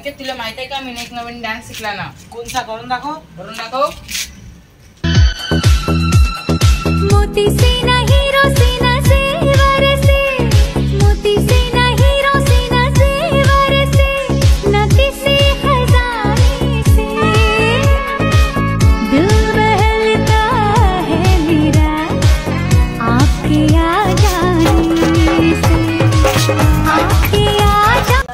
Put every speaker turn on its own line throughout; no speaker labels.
संकेत तुला माहित आहे का मी एक नवीन डान्स शिकला ना.
कोणता करून दाखव.
करून दाखव.
मोती सीना हीरो सीना से वरसे, मोती सीना हीरो सीना से वरसे, न किसी खजाने से दिल बहलता है मेरा आपके आ जाने से, आपके आ जाने.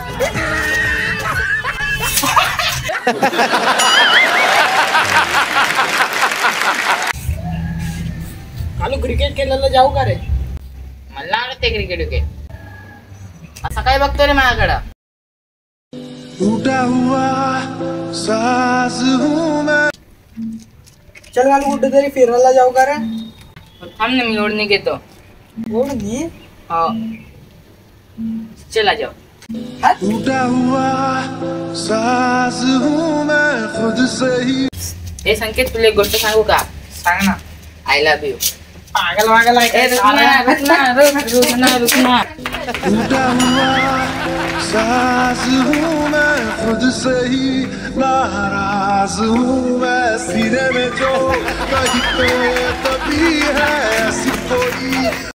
कालू क्रिकेट खेळायला जाऊ का रे.
मला आवडते क्रिकेट विकेट. असं काय बघतो रे माझ्याकडं.
टूटा हुआ साज हूं मैं.
चल कालू कुठे तरी फिरायला जाऊ का रे.
थांब ना मी ओढणी घेतो.
ओढणी.
हो चला जाओ.
टूटा हुआ साज हूं मैं खुद से ही.
हे संकेत तुला एक गोष्ट सांगू का.
सांग ना.
I love you.
पागल वागल आहे
ए
का.
रुक ना.
टूटा हुआ साज हूं मैं खुद से ही नाराज हूं मैं. सीने में जो कहीं पे तभी है ऐसी कोई